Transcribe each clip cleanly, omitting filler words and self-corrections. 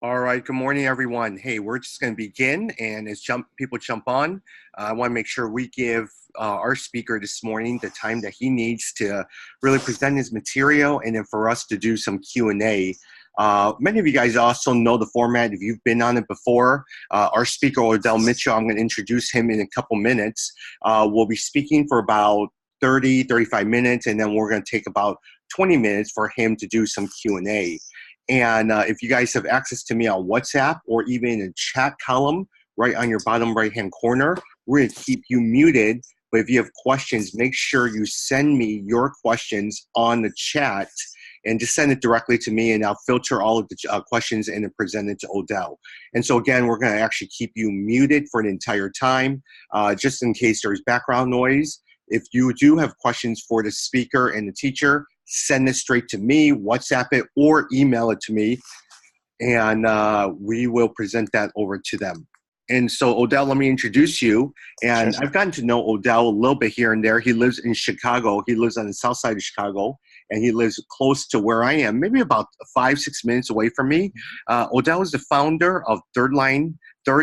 All right, good morning, everyone. Hey, we're just going to begin, and as people jump on, I want to make sure we give our speaker this morning the time that he needs to really present his material, and then for us to do some Q&A. Many of you guys also know the format if you've been on it before. Our speaker, Odell Mitchell, I'm going to introduce him in a couple minutes. We'll be speaking for about 35 minutes, and then we're going to take about 20 minutes for him to do some Q&A. And if you guys have access to me on WhatsApp or even in a chat column right on your bottom right-hand corner, we're going to keep you muted. But if you have questions, make sure you send me your questions on the chat and just send it directly to me, and I'll filter all of the questions and then present it to Odell. And so again, we're going to actually keep you muted for an entire time, just in case there's background noise. If you do have questions for the speaker and the teacher, send it straight to me, WhatsApp it, or email it to me, and we will present that over to them. And so, Odell, let me introduce you. And Sure. I've gotten to know Odell a little bit here and there. He lives in Chicago. He lives on the south side of Chicago, and he lives close to where I am, maybe about 5-6 minutes away from me. Odell is the founder of Third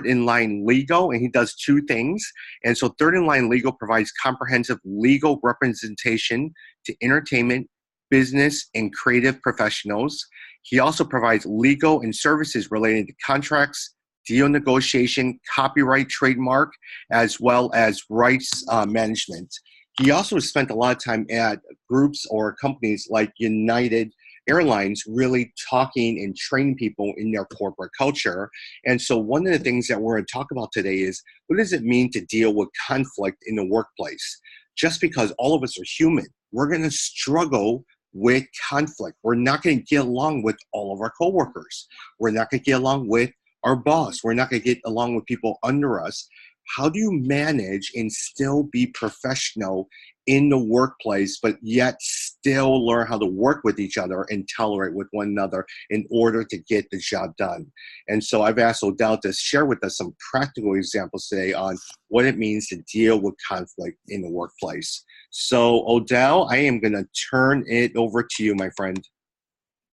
in Line Legal, and he does two things. And so Third in Line Legal provides comprehensive legal representation to entertainment, business, and creative professionals. He also provides legal and services related to contracts, deal negotiation, copyright, trademark, as well as rights management. He also spent a lot of time at groups or companies like United Airlines, really talking and training people in their corporate culture. And so one of the things that we're going to talk about today is, what does it mean to deal with conflict in the workplace? Just because all of us are human, we're going to struggle with conflict. We're not going to get along with all of our coworkers. We're not going to get along with our boss. We're not going to get along with people under us. How do you manage and still be professional in the workplace, but yet still learn how to work with each other and tolerate with one another in order to get the job done? And so I've asked Odell to share with us some practical examples today on what it means to deal with conflict in the workplace. So Odell, I am going to turn it over to you, my friend.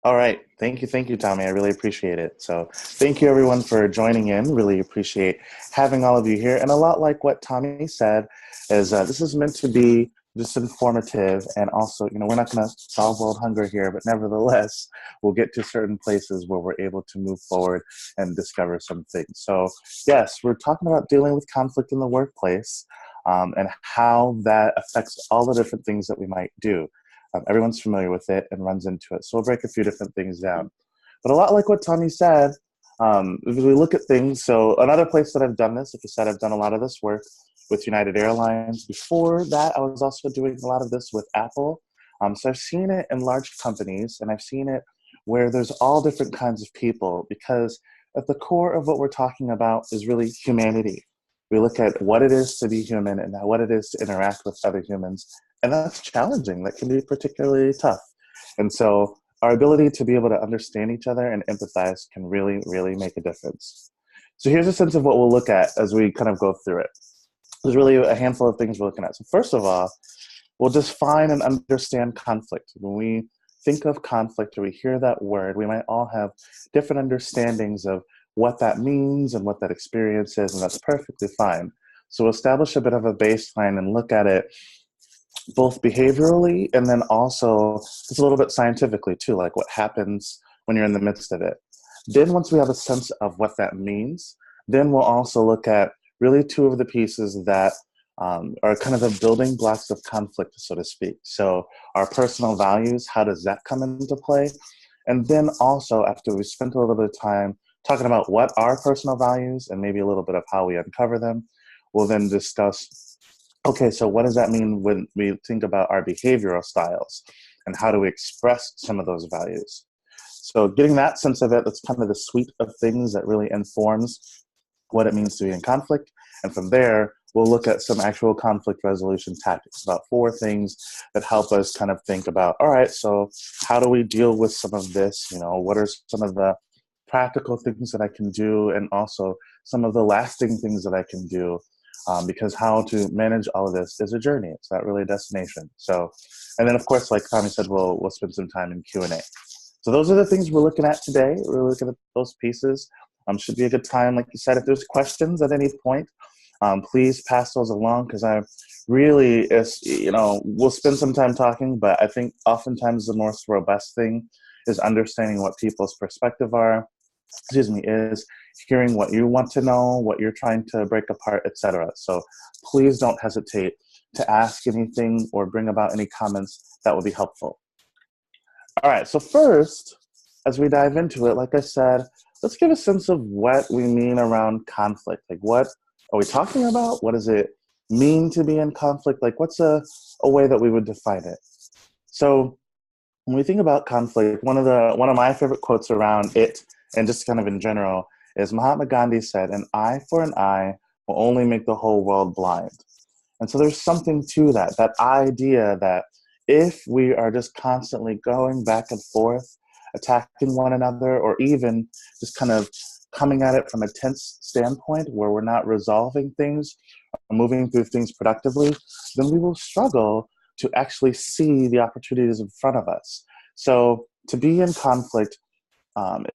All right. Thank you, Tommy. I really appreciate it. So thank you, everyone, for joining in. Really appreciate having all of you here. And a lot like what Tommy said is this is meant to be just informative. And also, we're not going to solve world hunger here, but nevertheless, we'll get to certain places where we're able to move forward and discover some things. So yes, we're talking about dealing with conflict in the workplace and how that affects all the different things that we might do. Everyone's familiar with it and runs into it. So we'll break a few different things down. But a lot like what Tommy said, if we look at things, so another place that I've done this, like I said, I've done a lot of this work with United Airlines. Before that, I was also doing a lot of this with Apple. So I've seen it in large companies, and I've seen it where there's all different kinds of people, because at the core of what we're talking about is really humanity. We look at what it is to be human and what it is to interact with other humans. And that's challenging. That can be particularly tough. And so our ability to be able to understand each other and empathize can really, really make a difference. So here's a sense of what we'll look at as we kind of go through it. There's really a handful of things we're looking at. So first of all, we'll define and understand conflict. When we think of conflict or we hear that word, we might all have different understandings of what that means and what that experience is, and that's perfectly fine. So we'll establish a bit of a baseline and look at it both behaviorally and then also just a little bit scientifically too, like what happens when you're in the midst of it. Then once we have a sense of what that means, then we'll also look at really two of the pieces that are kind of the building blocks of conflict, so to speak. So our personal values, how does that come into play? And then also, after we spent a little bit of time talking about what are personal values and maybe a little bit of how we uncover them, we'll then discuss, okay, so what does that mean when we think about our behavioral styles and how do we express some of those values? So getting that sense of it, that's kind of the suite of things that really informs what it means to be in conflict. And from there, we'll look at some actual conflict resolution tactics, about 4 things that help us kind of think about, all right, so how do we deal with some of this? What are some of the practical things that I can do, and also some of the lasting things that I can do, because how to manage all of this is a journey. It's not really a destination. So, and then of course, like Tommy said, we'll spend some time in Q&A. So those are the things we're looking at today. We're looking at those pieces. Should be a good time. Like you said, if there's questions at any point, please pass those along, because I really, we'll spend some time talking, but I think oftentimes the most robust thing is understanding what people's perspective is hearing what you want to know, what you're trying to break apart, etc. So please don't hesitate to ask anything or bring about any comments that will be helpful. All right, so first, as we dive into it, like I said, let's give a sense of what we mean around conflict. Like, what are we talking about? What does it mean to be in conflict? Like, what's a way that we would define it? So when we think about conflict, one of my favorite quotes around it, and just kind of in general, is Mahatma Gandhi said, "An eye for an eye will only make the whole world blind." And so there's something to that idea that if we are just constantly going back and forth, attacking one another, or even just kind of coming at it from a tense standpoint where we're not resolving things, or moving through things productively, then we will struggle to actually see the opportunities in front of us. So to be in conflict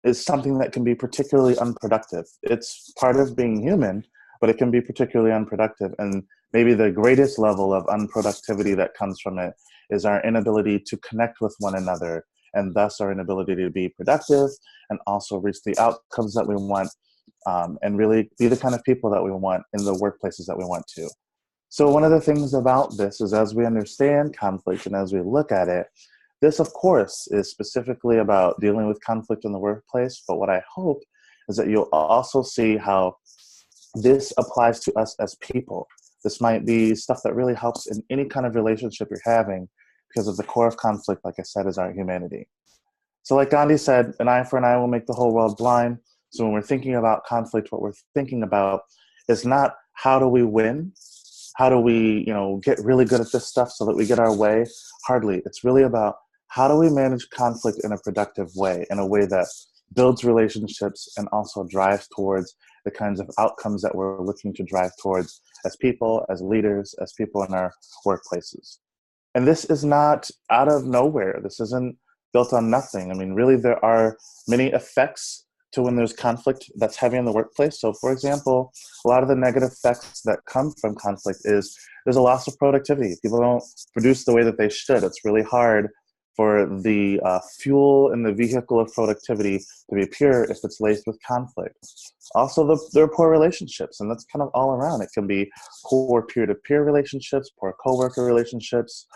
is something that can be particularly unproductive. It's part of being human, but it can be particularly unproductive. And maybe the greatest level of unproductivity that comes from it is our inability to connect with one another, and thus our inability to be productive and also reach the outcomes that we want, and really be the kind of people that we want in the workplaces that we want to. So one of the things about this is, as we understand conflict and as we look at it, this, of course, is specifically about dealing with conflict in the workplace. But what I hope is that you'll also see how this applies to us as people. This might be stuff that really helps in any kind of relationship you're having, because of the core of conflict, like I said, is our humanity. So like Gandhi said, an eye for an eye will make the whole world blind. So when we're thinking about conflict, what we're thinking about is not how do we win? How do we, get really good at this stuff so that we get our way? Hardly. It's really about how do we manage conflict in a productive way, in a way that builds relationships and also drives towards the kinds of outcomes that we're looking to drive towards as people, as leaders, as people in our workplaces. And this is not out of nowhere. This isn't built on nothing. I mean, really, there are many effects to when there's conflict that's heavy in the workplace. So, for example, a lot of the negative effects that come from conflict is there's a loss of productivity. People don't produce the way that they should. It's really hard for the fuel in the vehicle of productivity to be pure if it's laced with conflict. Also, there are poor relationships, and that's kind of all around. It can be poor peer-to-peer relationships, poor coworker relationships,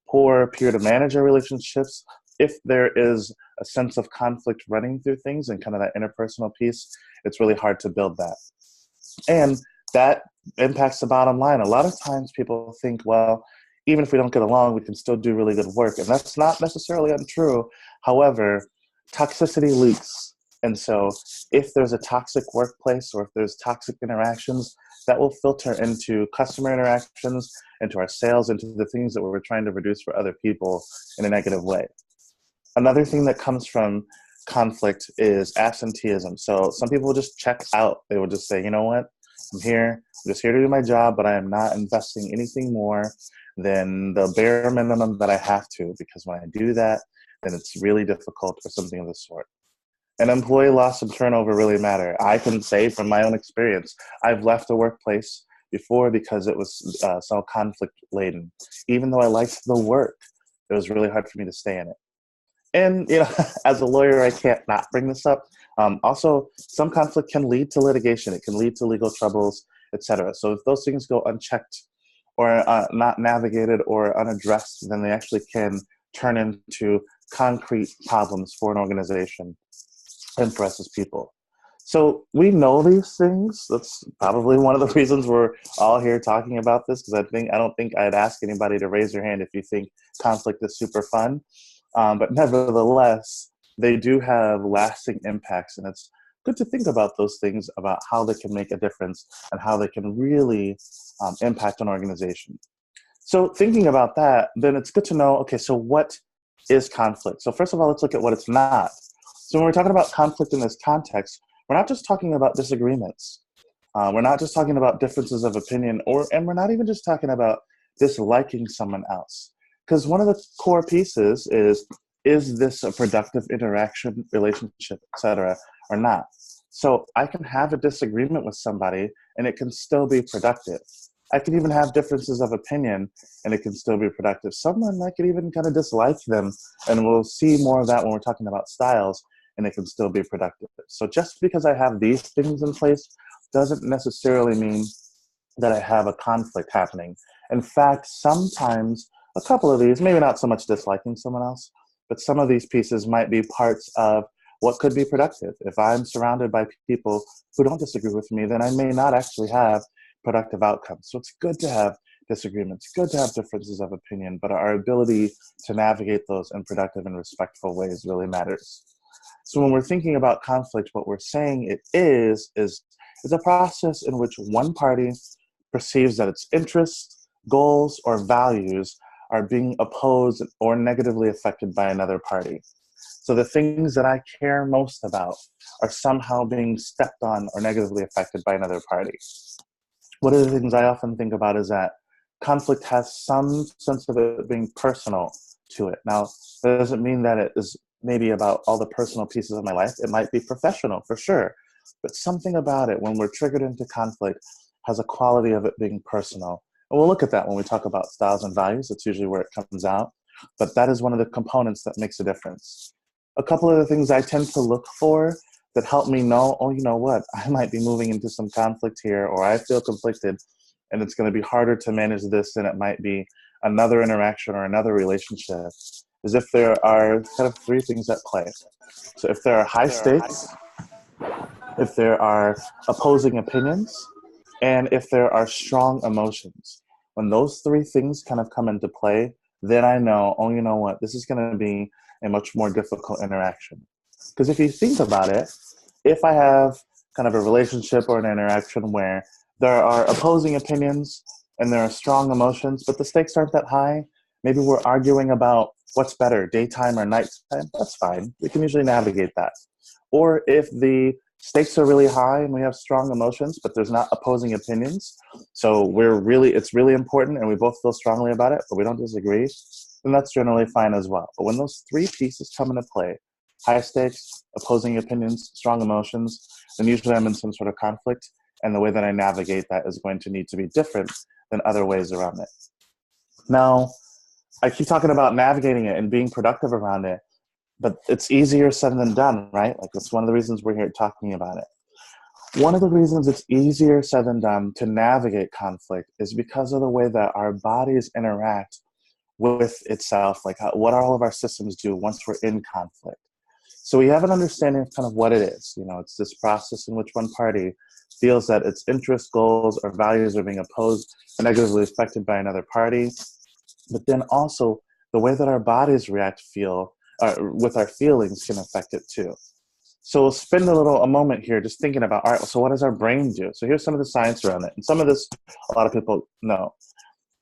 poor peer-to-manager relationships. If there is a sense of conflict running through things and kind of that interpersonal piece, it's really hard to build that. And that impacts the bottom line. A lot of times people think, well, even if we don't get along, we can still do really good work. And that's not necessarily untrue. However, toxicity leaks. And so if there's a toxic workplace, or if there's toxic interactions, that will filter into customer interactions, into our sales, into the things that we're trying to reduce for other people in a negative way. Another thing that comes from conflict is absenteeism. So some people will just check out. They will just say, you know what, I'm just here to do my job, but I am not investing anything more than the bare minimum that I have to, because when I do that, then it's really difficult, or something of the sort. And employee loss and turnover really matter. I can say from my own experience, I've left a workplace before because it was so conflict laden. Even though I liked the work, it was really hard for me to stay in it. And, as a lawyer, I can't not bring this up. Also, some conflict can lead to litigation. It can lead to legal troubles, etc. So if those things go unchecked, or not navigated, or unaddressed, then they actually can turn into concrete problems for an organization and for us as people. So we know these things. That's probably one of the reasons we're all here talking about this, because I don't think I'd ask anybody to raise their hand if you think conflict is super fun. But nevertheless, they do have lasting impacts, and it's good to think about those things, about how they can make a difference and how they can really impact an organization. So thinking about that, then it's good to know, okay, so what is conflict? So first of all, let's look at what it's not. So when we're talking about conflict in this context, we're not just talking about disagreements. We're not just talking about differences of opinion, and we're not even just talking about disliking someone else. Because one of the core pieces is is this a productive interaction, relationship, etc., or not? So I can have a disagreement with somebody and it can still be productive. I can even have differences of opinion and it can still be productive. Someone, I could even kind of dislike them, and we'll see more of that when we're talking about styles, and it can still be productive. So just because I have these things in place doesn't necessarily mean that I have a conflict happening. In fact, sometimes a couple of these, maybe not so much disliking someone else, but some of these pieces might be parts of what could be productive. If I'm surrounded by people who don't disagree with me, then I may not actually have productive outcomes. So it's good to have disagreements, good to have differences of opinion, but our ability to navigate those in productive and respectful ways really matters. So when we're thinking about conflict, what we're saying it is a process in which one party perceives that its interests, goals, or values are being opposed or negatively affected by another party. So the things that I care most about are somehow being stepped on or negatively affected by another party. One of the things I often think about is that conflict has some sense of it being personal to it. Now, that doesn't mean that it is maybe about all the personal pieces of my life. It might be professional, for sure. But something about it, when we're triggered into conflict, has a quality of it being personal. And we'll look at that when we talk about styles and values. That's usually where it comes out. But that is one of the components that makes a difference. A couple of the things I tend to look for that help me know, oh, you know what, I might be moving into some conflict here, or I feel conflicted, and it's going to be harder to manage this than it might be another interaction or another relationship, is if there are kind of three things at play. So if there are high stakes, if there are opposing opinions, and if there are strong emotions. When those three things kind of come into play, then I know, oh, you know what, this is going to be a much more difficult interaction. Because if you think about it, if I have kind of a relationship or an interaction where there are opposing opinions and there are strong emotions, but the stakes aren't that high, maybe we're arguing about what's better, daytime or nighttime, that's fine. We can usually navigate that. Or if the stakes are really high and we have strong emotions, but there's not opposing opinions, so it's really important and we both feel strongly about it, but we don't disagree, then that's generally fine as well. But when those three pieces come into play, high stakes, opposing opinions, strong emotions, then usually I'm in some sort of conflict, and the way that I navigate that is going to need to be different than other ways around it. Now, I keep talking about navigating it and being productive around it, but it's easier said than done, right? Like, that's one of the reasons we're here talking about it. One of the reasons it's easier said than done to navigate conflict is because of the way that our bodies interact with itself, like what all of our systems do once we're in conflict. So we have an understanding of kind of what it is. You know, it's this process in which one party feels that its interests, goals, or values are being opposed or negatively affected by another party. But then also the way that our bodies react, with our feelings can affect it too. So we'll spend a moment here just thinking about, all right, so what does our brain do? So here's some of the science around it. And some of this, a lot of people know.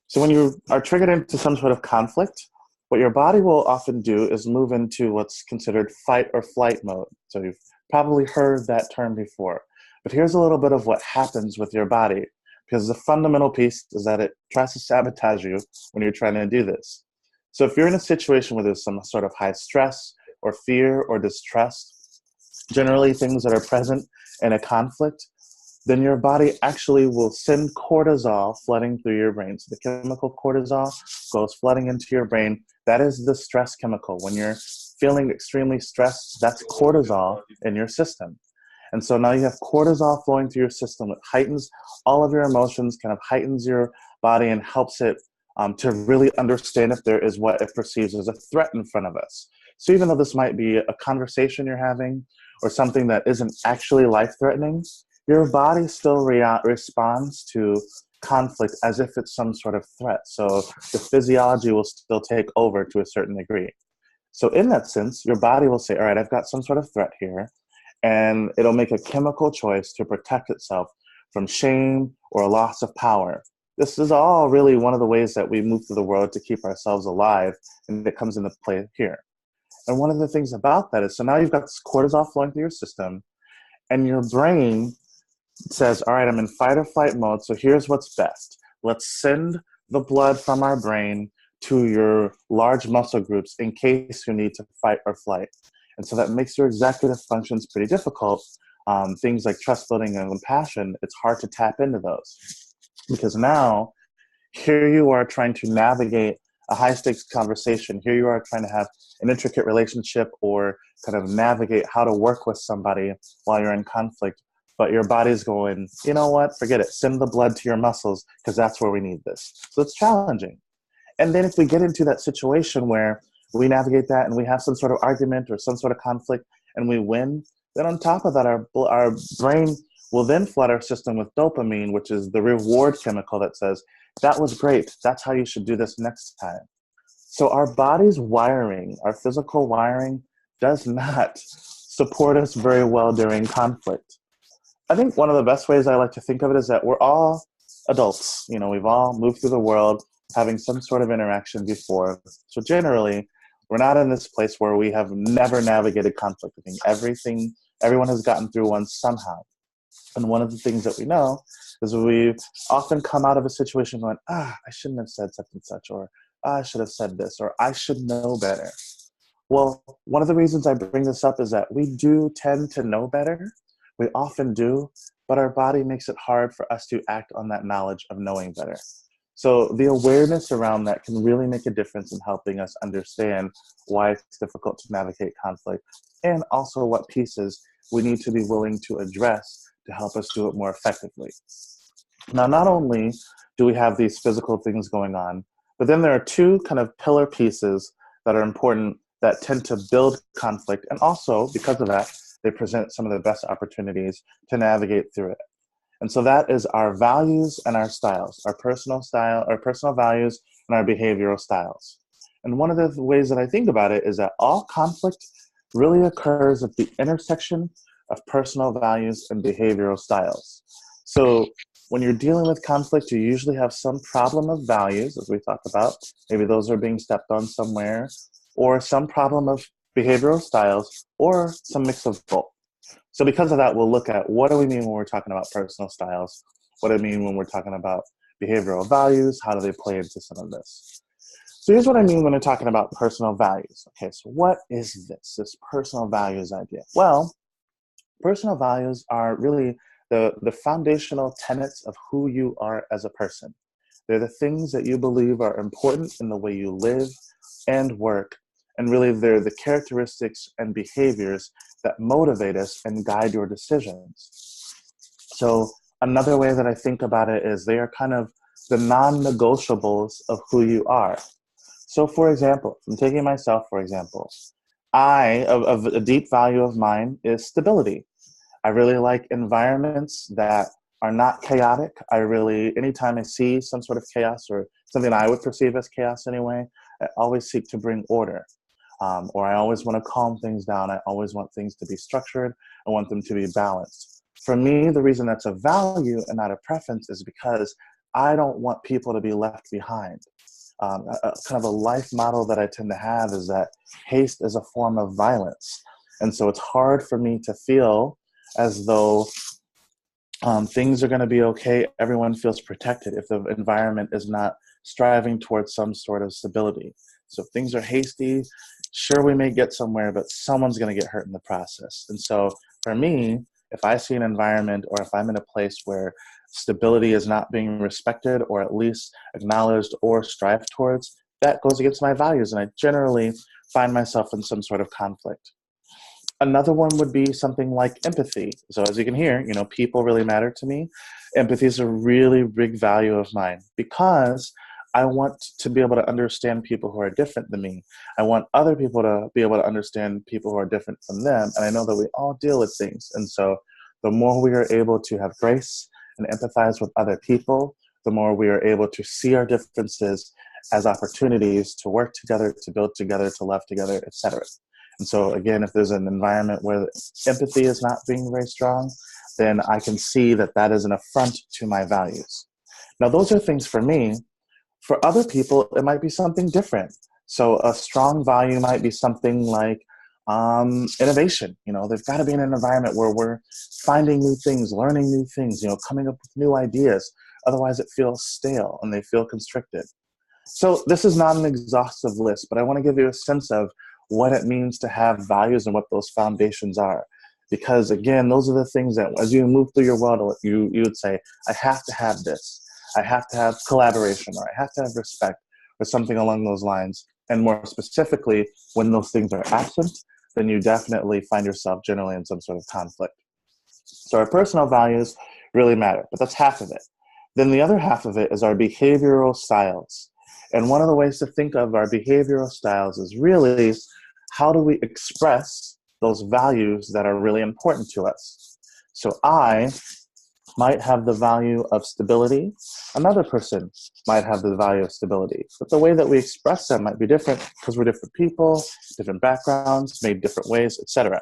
So when you are triggered into some sort of conflict, what your body will often do is move into what's considered fight or flight mode. So you've probably heard that term before. But here's a little bit of what happens with your body, because the fundamental piece is that it tries to sabotage you when you're trying to do this. So if you're in a situation where there's some sort of high stress or fear or distrust, generally things that are present in a conflict, then your body actually will send cortisol flooding through your brain. So the chemical cortisol goes flooding into your brain. That is the stress chemical. When you're feeling extremely stressed, that's cortisol in your system. And so now you have cortisol flowing through your system. It heightens all of your emotions, kind of heightens your body and helps it to really understand if there is what it perceives as a threat in front of us. So even though this might be a conversation you're having or something that isn't actually life-threatening, your body still responds to conflict as if it's some sort of threat. So the physiology will still take over to a certain degree. So in that sense, your body will say, all right, I've got some sort of threat here, and it'll make a chemical choice to protect itself from shame or a loss of power. This is all really one of the ways that we move through the world to keep ourselves alive, and it comes into play here. And one of the things about that is, so now you've got this cortisol flowing through your system, and your brain says, all right, I'm in fight or flight mode, so here's what's best. Let's send the blood from our brain to your large muscle groups in case you need to fight or flight. And so that makes your executive functions pretty difficult. Things like trust building and compassion, it's hard to tap into those because now here you are trying to navigate a high stakes conversation. Here you are trying to have an intricate relationship or kind of navigate how to work with somebody while you're in conflict. But your body's going, you know what, forget it. Send the blood to your muscles because that's where we need this. So it's challenging. And then if we get into that situation where we navigate that and we have some sort of argument or some sort of conflict and we win, then on top of that, our brain will then flood our system with dopamine, which is the reward chemical that says, that was great. That's how you should do this next time. So our body's wiring, our physical wiring, does not support us very well during conflict. I think one of the best ways I like to think of it is that we're all adults. You know, we've all moved through the world having some sort of interaction before. So generally, we're not in this place where we have never navigated conflict. I think everyone has gotten through one somehow. And one of the things that we know is we've often come out of a situation going, I shouldn't have said such and such, or I should have said this, or I should know better. Well, one of the reasons I bring this up is that we do tend to know better. We often do, but our body makes it hard for us to act on that knowledge of knowing better. So the awareness around that can really make a difference in helping us understand why it's difficult to navigate conflict and also what pieces we need to be willing to address to help us do it more effectively. Now, not only do we have these physical things going on, but then there are two kind of pillar pieces that are important that tend to build conflict. And also, because of that, they present some of the best opportunities to navigate through it. And so that is our values and our styles, our personal style, our personal values, and our behavioral styles. And one of the ways that I think about it is that all conflict really occurs at the intersection of personal values and behavioral styles. So when you're dealing with conflict, you usually have some problem of values, as we talked about. Maybe those are being stepped on somewhere, or some problem of behavioral styles, or some mix of both. So because of that, we'll look at what do we mean when we're talking about personal styles? What do we mean when we're talking about behavioral values? How do they play into some of this? So here's what I mean when I'm talking about personal values. Okay, so what is this personal values idea? Well, personal values are really the foundational tenets of who you are as a person. They're the things that you believe are important in the way you live and work. And really, they're the characteristics and behaviors that motivate us and guide your decisions. So another way that I think about it is they are kind of the non-negotiables of who you are. So for example, I'm taking myself, for example, of a deep value of mine is stability. I really like environments that are not chaotic. Anytime I see some sort of chaos or something I would perceive as chaos anyway, I always seek to bring order. Or I always want to calm things down. I always want things to be structured. I want them to be balanced. For me, the reason that's a value and not a preference is because I don't want people to be left behind. Kind of a life model that I tend to have is that haste is a form of violence. And so it's hard for me to feel as though things are going to be okay, everyone feels protected if the environment is not striving towards some sort of stability. So if things are hasty, sure, we may get somewhere, but someone's going to get hurt in the process. And so for me, if I see an environment or if I'm in a place where stability is not being respected or at least acknowledged or strived towards, that goes against my values. And I generally find myself in some sort of conflict. Another one would be something like empathy. So as you can hear, people really matter to me. Empathy is a really big value of mine because I want to be able to understand people who are different than me. I want other people to be able to understand people who are different from them. And I know that we all deal with things. And so the more we are able to have grace and empathize with other people, the more we are able to see our differences as opportunities to work together, to build together, to love together, etc. And so again, if there's an environment where empathy is not being very strong, then I can see that that is an affront to my values. Now, those are things for me. For other people, it might be something different. So a strong value might be something like innovation. They've got to be in an environment where we're finding new things, learning new things, coming up with new ideas. Otherwise, it feels stale and they feel constricted. So this is not an exhaustive list, but I want to give you a sense of what it means to have values and what those foundations are. Because again, those are the things that as you move through your world, you would say, I have to have this. I have to have collaboration, or I have to have respect, or something along those lines. And more specifically, when those things are absent, then you definitely find yourself generally in some sort of conflict. So our personal values really matter, but that's half of it. Then the other half of it is our behavioral styles. And one of the ways to think of our behavioral styles is really how do we express those values that are really important to us. So I might have the value of stability. Another person might have the value of stability. But the way that we express them might be different because we're different people, different backgrounds, made different ways, etc.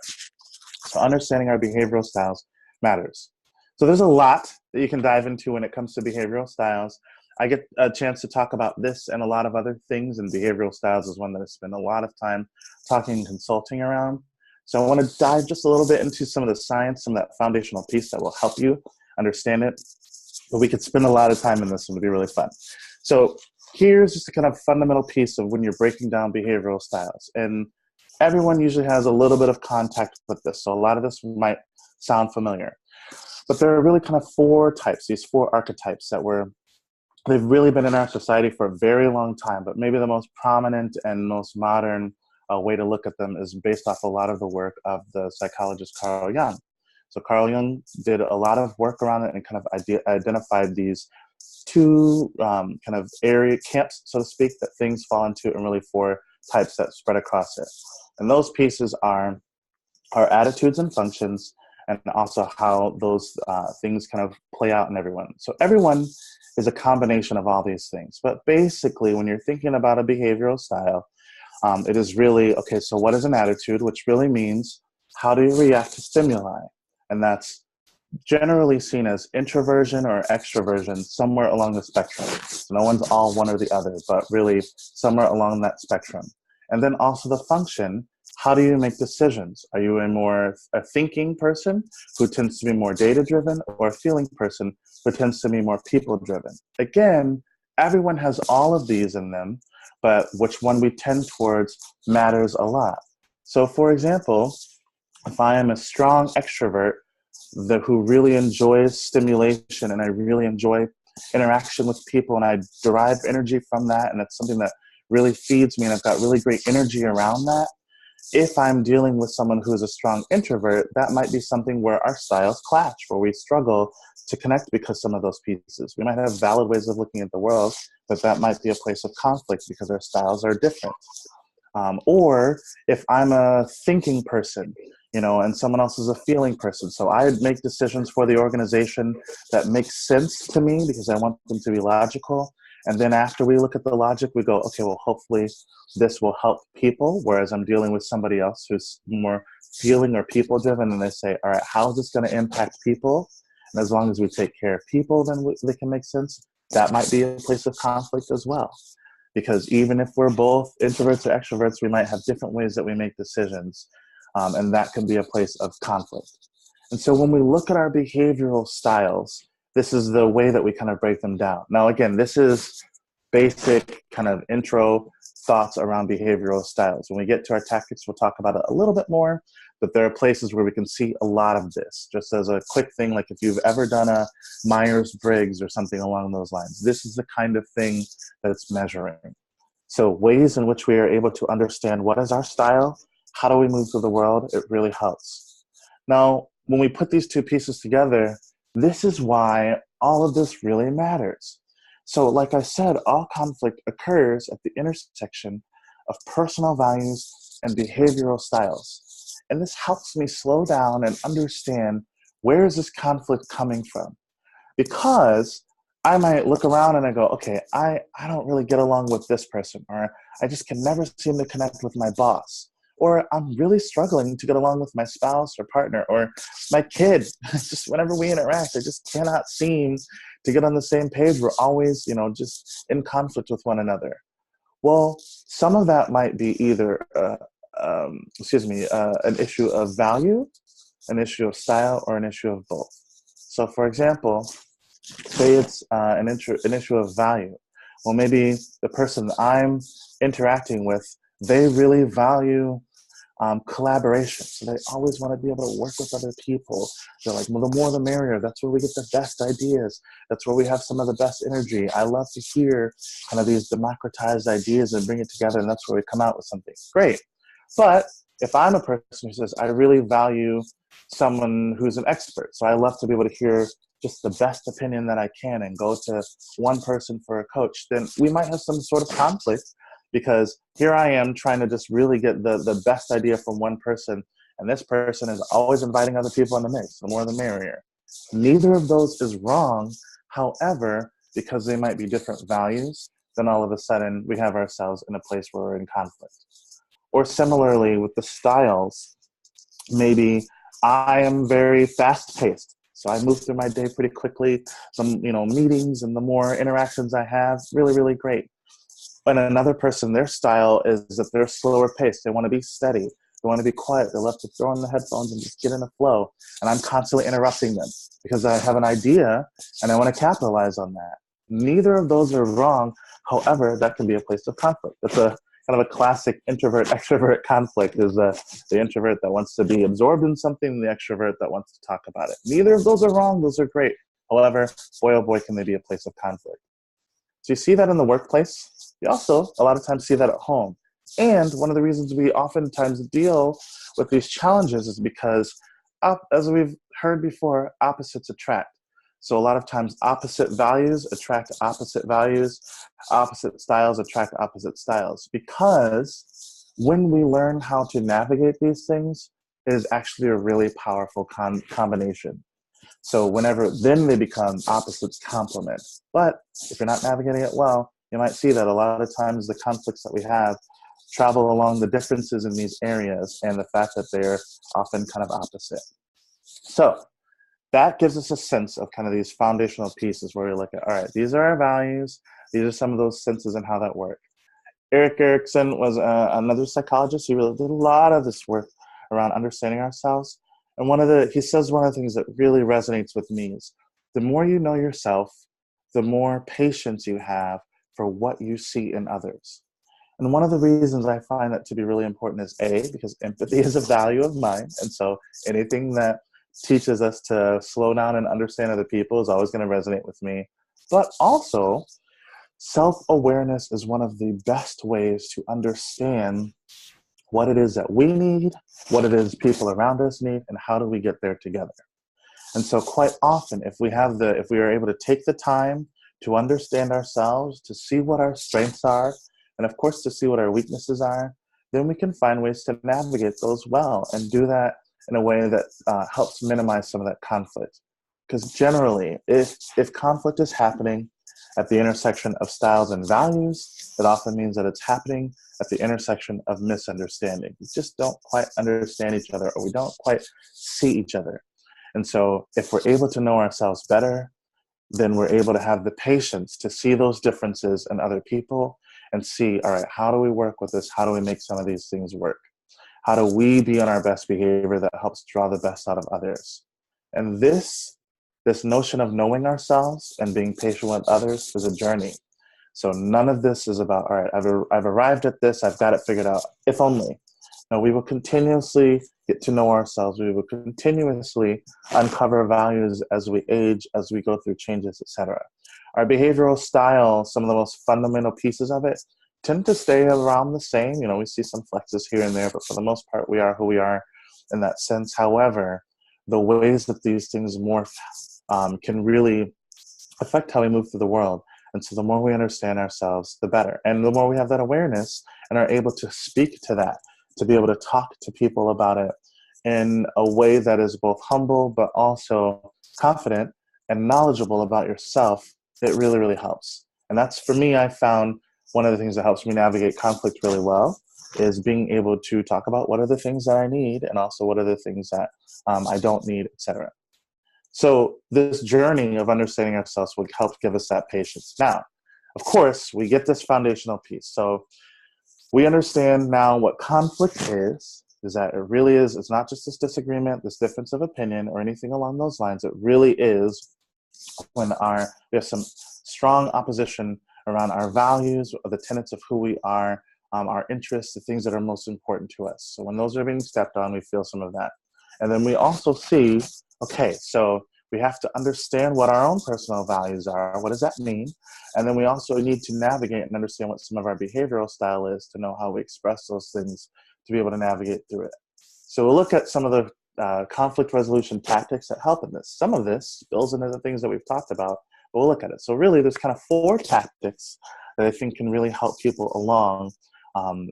So understanding our behavioral styles matters. So there's a lot that you can dive into when it comes to behavioral styles. I get a chance to talk about this and a lot of other things, and behavioral styles is one that I spend a lot of time talking and consulting around. So I want to dive just a little bit into some of the science, some of that foundational piece that will help you understand it. But we could spend a lot of time in this and it would be really fun. So here's just a kind of fundamental piece of when you're breaking down behavioral styles. And everyone usually has a little bit of contact with this. So a lot of this might sound familiar. But there are really kind of four types, these four archetypes they've really been in our society for a very long time, but maybe the most prominent and most modern way to look at them is based off a lot of the work of the psychologist Carl Jung. So Carl Jung did a lot of work around it and kind of identified these two kind of area camps, so to speak, that things fall into, and really four types that spread across it. And those pieces are our attitudes and functions, and also how those things kind of play out in everyone. So everyone is a combination of all these things. But basically, when you're thinking about a behavioral style, it is really, okay, so what is an attitude, which really means how do you react to stimuli? And that's generally seen as introversion or extroversion, somewhere along the spectrum. So no one's all one or the other, but really somewhere along that spectrum. And then also the function, how do you make decisions? Are you a thinking person who tends to be more data-driven, or a feeling person who tends to be more people-driven? Again, everyone has all of these in them, but which one we tend towards matters a lot. So for example, if I am a strong extrovert who really enjoys stimulation and I really enjoy interaction with people and I derive energy from that, and it's something that really feeds me and I've got really great energy around that, if I'm dealing with someone who is a strong introvert, that might be something where our styles clash, where we struggle to connect because some of those pieces. We might have valid ways of looking at the world, but that might be a place of conflict because our styles are different. Or if I'm a thinking person, and someone else is a feeling person. So I make decisions for the organization that makes sense to me because I want them to be logical. And then after we look at the logic, we go, okay, well, hopefully this will help people. Whereas I'm dealing with somebody else who's more feeling or people driven, and they say, all right, how is this going to impact people? And as long as we take care of people, then they can make sense. That might be a place of conflict as well. Because even if we're both introverts or extroverts, we might have different ways that we make decisions. And that can be a place of conflict. And so when we look at our behavioral styles, this is the way that we kind of break them down. Now, again, this is basic kind of intro thoughts around behavioral styles. When we get to our tactics, we'll talk about it a little bit more, but there are places where we can see a lot of this. Just as a quick thing, like if you've ever done a Myers-Briggs or something along those lines, this is the kind of thing that it's measuring. So ways in which we are able to understand what is our style, how do we move through the world, it really helps. Now, when we put these two pieces together, this is why all of this really matters. So like I said, all conflict occurs at the intersection of personal values and behavioral styles. And this helps me slow down and understand, where is this conflict coming from? Because I might look around and I go, okay, I don't really get along with this person, or I just can never seem to connect with my boss, or I'm really struggling to get along with my spouse or partner or my kid. Just whenever we interact, I just cannot seem to get on the same page. We're always, just in conflict with one another. Well, some of that might be either, an issue of value, an issue of style, or an issue of both. So for example, say it's an issue of value. Well, maybe the person I'm interacting with, they really value collaboration. So they always want to be able to work with other people. They're like, well, the more the merrier. That's where we get the best ideas. That's where we have some of the best energy. I love to hear kind of these democratized ideas and bring it together, and that's where we come out with something great. But if I'm a person who says, I really value someone who's an expert, so I love to be able to hear just the best opinion that I can and go to one person for a coach, then we might have some sort of conflict, because here I am trying to just really get the best idea from one person, and this person is always inviting other people in the mix. The more the merrier. Neither of those is wrong. However, because they might be different values, then all of a sudden we have ourselves in a place where we're in conflict. Or similarly with the styles, maybe I am very fast-paced, so I move through my day pretty quickly. Some, meetings, and the more interactions I have, really, really great. But another person, their style is that they're slower paced. They want to be steady. They want to be quiet. They love to throw in the headphones and just get in a flow. And I'm constantly interrupting them because I have an idea and I want to capitalize on that. Neither of those are wrong. However, that can be a place of conflict. That's a kind of a classic introvert-extrovert conflict, is the introvert that wants to be absorbed in something, the extrovert that wants to talk about it. Neither of those are wrong. Those are great. However, boy, oh boy, can they be a place of conflict. So you see that in the workplace. You also, a lot of times, see that at home. And one of the reasons we oftentimes deal with these challenges is because, as we've heard before, opposites attract. So a lot of times opposite values attract opposite values, opposite styles attract opposite styles. Because when we learn how to navigate these things, it is actually a really powerful combination. So then they become opposites complement. But if you're not navigating it well, you might see that a lot of times the conflicts that we have travel along the differences in these areas and the fact that they're often kind of opposite. So that gives us a sense of kind of these foundational pieces where we look at, all right, these are our values. These are some of those senses and how that work. Erik Erikson was another psychologist. He really did a lot of this work around understanding ourselves. And he says one of the things that really resonates with me is the more you know yourself, the more patience you have for what you see in others. And one of the reasons I find that to be really important is because empathy is a value of mine. And so anything that teaches us to slow down and understand other people is always going to resonate with me. But also, self-awareness is one of the best ways to understand what it is that we need, what it is people around us need, and how do we get there together. And so quite often, if we are able to take the time to understand ourselves, to see what our strengths are, and of course to see what our weaknesses are, then we can find ways to navigate those well and do that in a way that helps minimize some of that conflict. Because generally, if conflict is happening at the intersection of styles and values, it often means that it's happening at the intersection of misunderstanding. We just don't quite understand each other, or we don't quite see each other. And so if we're able to know ourselves better, then we're able to have the patience to see those differences in other people and see, all right, how do we work with this? How do we make some of these things work? How do we be on our best behavior that helps draw the best out of others? And this notion of knowing ourselves and being patient with others is a journey. So none of this is about, all right, I've arrived at this, I've got it figured out, if only. No, we will continuously get to know ourselves. We will continuously uncover values as we age, as we go through changes, etc. Our behavioral style, some of the most fundamental pieces of it, tend to stay around the same. We see some flexes here and there, but for the most part, we are who we are in that sense. However, the ways that these things morph can really affect how we move through the world. And so the more we understand ourselves, the better. And the more we have that awareness and are able to speak to that, to be able to talk to people about it in a way that is both humble, but also confident and knowledgeable about yourself, it really, really helps. And that's, for me, I found one of the things that helps me navigate conflict really well is being able to talk about what are the things that I need and also what are the things that I don't need, etc. So this journey of understanding ourselves would help give us that patience. Now, of course, we get this foundational piece. So we understand now what conflict is that it really is, it's not just this disagreement, this difference of opinion, or anything along those lines. It really is when we have some strong opposition around our values, the tenets of who we are, our interests, the things that are most important to us. So when those are being stepped on, we feel some of that. And then we also see, okay, so we have to understand what our own personal values are. What does that mean? And then we also need to navigate and understand what some of our behavioral style is to know how we express those things to be able to navigate through it. So we'll look at some of the conflict resolution tactics that help in this. Some of this spills into the things that we've talked about, but we'll look at it. So really, there's kind of 4 tactics that I think can really help people along,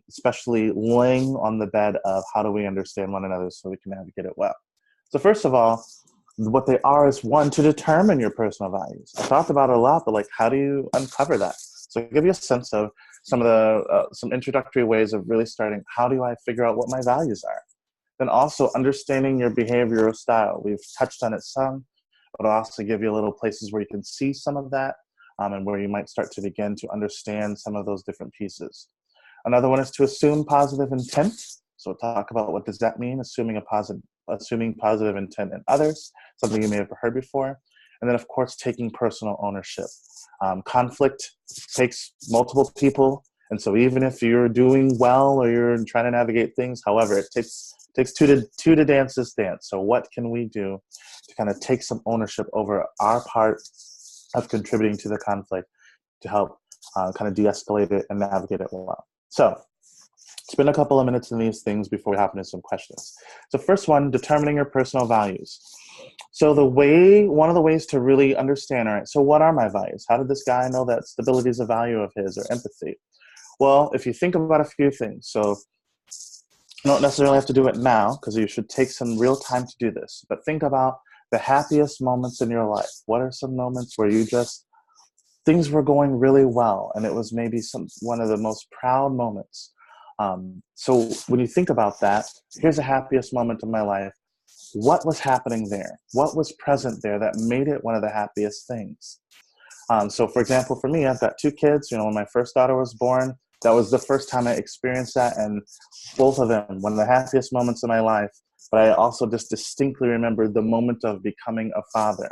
especially laying on the bed of how do we understand one another so we can navigate it well. So first of all, what they are is, 1, to determine your personal values. I talked about it a lot, but like, how do you uncover that? So I'll give you a sense of some of the some introductory ways of really starting. How do I figure out what my values are? Then also understanding your behavioral style. We've touched on it some, but I'll also give you a little places where you can see some of that, and where you might start to begin to understand some of those different pieces. Another one is to assume positive intent. So we'll talk about what does that mean, assuming positive intent in others, something you may have heard before. And then, of course, taking personal ownership. Conflict takes multiple people. And so even if you're doing well or you're trying to navigate things, however, it takes two to dance this dance. So what can we do to kind of take some ownership over our part of contributing to the conflict to help kind of de-escalate it and navigate it well? So spend a couple of minutes in these things before we hop into some questions. So first one, determining your personal values. So one of the ways to really understand, all right, so what are my values? How did this guy know that stability is a value of his, or empathy? Well, if you think about a few things, so you don't necessarily have to do it now because you should take some real time to do this, but think about the happiest moments in your life. What are some moments where things were going really well and it was maybe one of the most proud moments? So when you think about that, here's the happiest moment of my life. What was happening there? What was present there that made it one of the happiest things? So for example, for me, I've got 2 kids. When my first daughter was born, that was the first time I experienced that. And both of them, one of the happiest moments of my life. But I also just distinctly remember the moment of becoming a father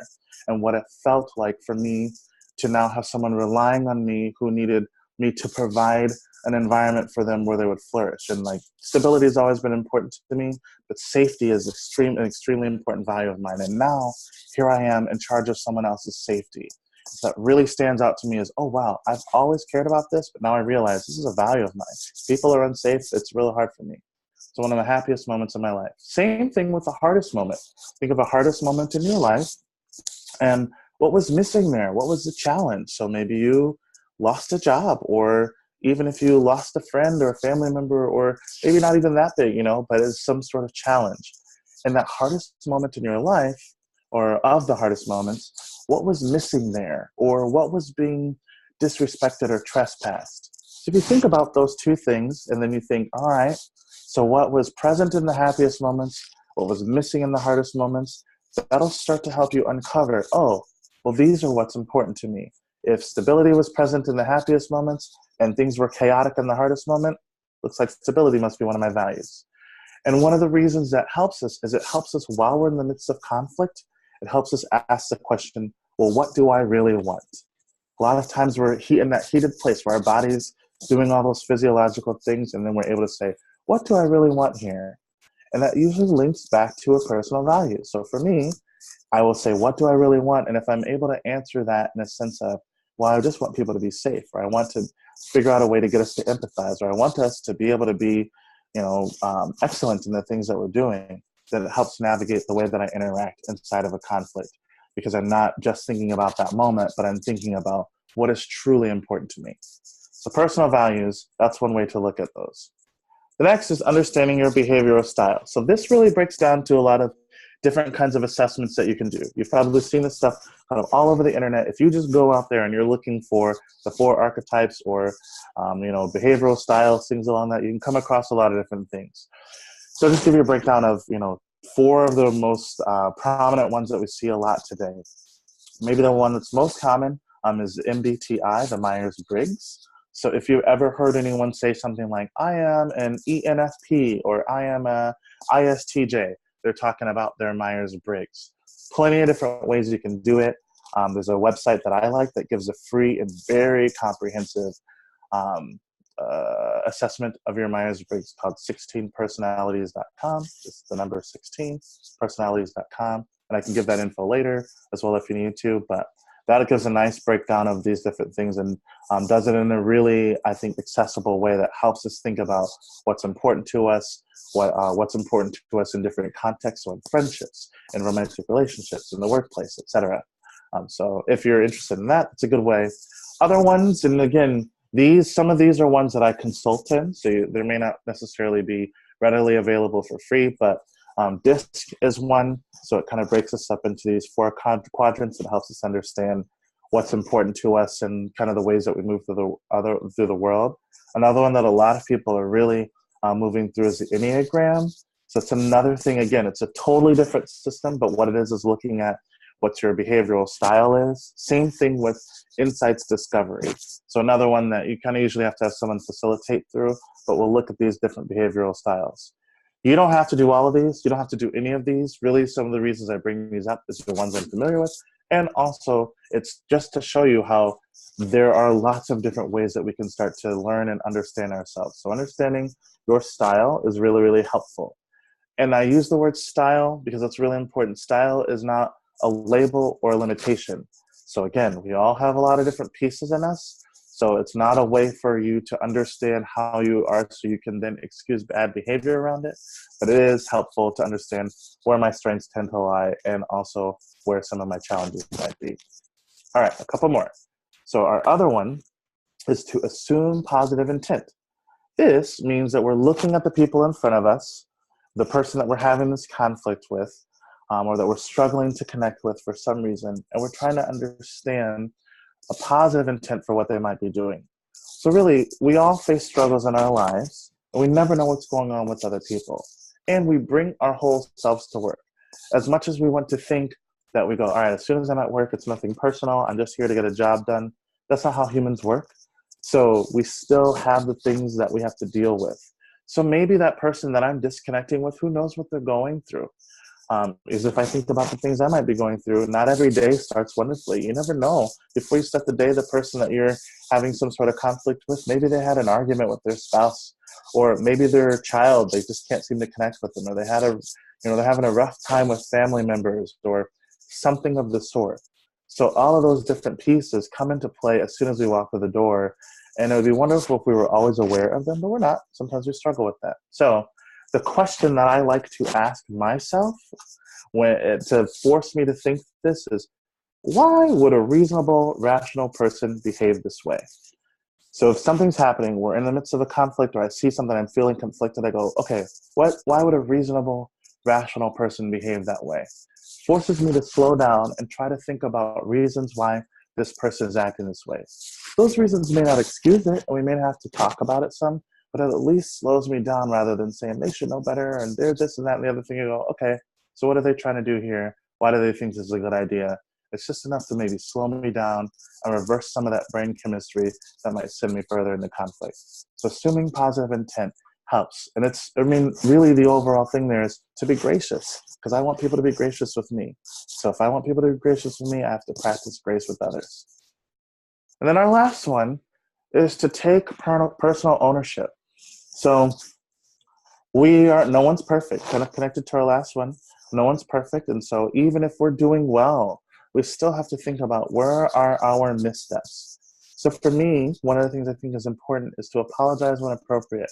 and what it felt like for me to now have someone relying on me who needed me to provide an environment for them where they would flourish. And like, stability has always been important to me, but safety is an extremely important value of mine. And now here I am in charge of someone else's safety. So that really stands out to me as, oh wow, I've always cared about this, but now I realize this is a value of mine. If people are unsafe, it's really hard for me. So one of the happiest moments of my life. Same thing with the hardest moment. Think of a hardest moment in your life and what was missing there? What was the challenge? So maybe you lost a job, or even if you lost a friend or a family member, or maybe not even that big, but it's some sort of challenge. And that hardest moment in your life, or of the hardest moments, what was missing there? Or what was being disrespected or trespassed? So if you think about those 2 things, and then you think, all right, so what was present in the happiest moments, what was missing in the hardest moments, that'll start to help you uncover, oh, well, these are what's important to me. If stability was present in the happiest moments and things were chaotic in the hardest moment, looks like stability must be one of my values. And one of the reasons that helps us is it helps us while we're in the midst of conflict. It helps us ask the question, well, what do I really want? A lot of times we're in that heated place where our body's doing all those physiological things, and then we're able to say, what do I really want here? And that usually links back to a personal value. So for me, I will say, what do I really want? And if I'm able to answer that in a sense of, well, I just want people to be safe, or I want to figure out a way to get us to empathize, or I want us to be able to be, excellent in the things that we're doing, then it helps navigate the way that I interact inside of a conflict, because I'm not just thinking about that moment, but I'm thinking about what is truly important to me. So personal values, that's one way to look at those. The next is understanding your behavioral style. So this really breaks down to a lot of different kinds of assessments that you can do. You've probably seen this stuff kind of all over the internet. If you just go out there and you're looking for the 4 archetypes or, behavioral styles, things along that, you can come across a lot of different things. So I'll just give you a breakdown of, 4 of the most prominent ones that we see a lot today. Maybe the one that's most common is MBTI, the Myers-Briggs. So if you've ever heard anyone say something like, I am an ENFP, or I am a ISTJ, they're talking about their Myers-Briggs. Plenty of different ways you can do it. There's a website that I like that gives a free and very comprehensive um, assessment of your Myers-Briggs called 16personalities.com. It's the number 16personalities.com. And I can give that info later as well if you need to, but that gives a nice breakdown of these different things and does it in a really, I think, accessible way that helps us think about what's important to us, what's important to us in different contexts, so in friendships, in romantic relationships, in the workplace, etc. So if you're interested in that, it's a good way. Other ones, and again, some of these are ones that I consult in, so they may not necessarily be readily available for free, but DISC is one, so it kind of breaks us up into these four quadrants and helps us understand what's important to us and kind of the ways that we move through the world. Another one that a lot of people are really moving through is the Enneagram. So it's another thing, again, it's a totally different system, but what it is looking at what your behavioral style is. Same thing with insights discovery. So another one that you kind of usually have to have someone facilitate through, but we'll look at these different behavioral styles. You don't have to do all of these. You don't have to do any of these. Really, some of the reasons I bring these up is the ones I'm familiar with. And also, it's just to show you how there are lots of different ways that we can start to learn and understand ourselves. So understanding your style is really, really helpful. And I use the word style because that's really important. Style is not a label or a limitation. So again, we all have a lot of different pieces in us. So it's not a way for you to understand how you are so you can then excuse bad behavior around it, but it is helpful to understand where my strengths tend to lie and also where some of my challenges might be. All right, a couple more. So our other one is to assume positive intent. This means that we're looking at the people in front of us, the person that we're having this conflict with, or that we're struggling to connect with for some reason, and we're trying to understand a positive intent for what they might be doing. So really, we all face struggles in our lives, and we never know what's going on with other people. And we bring our whole selves to work. As much as we want to think that we go, all right, as soon as I'm at work, it's nothing personal, I'm just here to get a job done. That's not how humans work. So we still have the things that we have to deal with. So maybe that person that I'm disconnecting with, who knows what they're going through? Is if I think about the things I might be going through, not every day starts wonderfully. You never know. Before you start the day, the person that you're having some sort of conflict with, maybe they had an argument with their spouse, or maybe their child, they just can't seem to connect with them, or they're having a rough time with family members, or something of the sort. So all of those different pieces come into play as soon as we walk through the door, and it would be wonderful if we were always aware of them, but we're not. Sometimes we struggle with that. So the question that I like to ask myself to force me to think this is, why would a reasonable, rational person behave this way? So if something's happening, we're in the midst of a conflict, or I see something, I'm feeling conflicted, I go, okay, why would a reasonable, rational person behave that way? Forces me to slow down and try to think about reasons why this person is acting this way. Those reasons may not excuse it, and we may have to talk about it some, but it at least slows me down rather than saying they should know better and they're this and that and the other thing. You go, okay, so what are they trying to do here? Why do they think this is a good idea? It's just enough to maybe slow me down and reverse some of that brain chemistry that might send me further into conflict. So assuming positive intent helps. And really the overall thing there is to be gracious, because I want people to be gracious with me. So if I want people to be gracious with me, I have to practice grace with others. And then our last one is to take personal ownership. So no one's perfect, kind of connected to our last one. No one's perfect. And so even if we're doing well, we still have to think about where are our missteps. So for me, one of the things I think is important is to apologize when appropriate.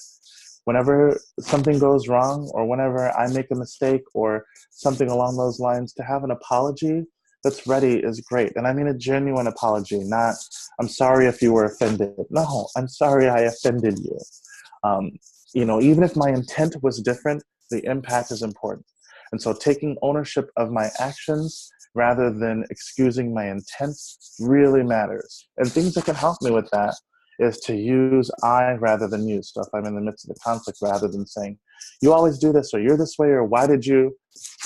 Whenever something goes wrong, or whenever I make a mistake or something along those lines, to have an apology that's ready is great. And I mean a genuine apology, not, I'm sorry if you were offended. No, I'm sorry I offended you. Even if my intent was different, the impact is important. And so taking ownership of my actions rather than excusing my intent really matters. And things that can help me with that is to use I rather than you. So if I'm in the midst of the conflict, rather than saying, you always do this, or you're this way, or why did you,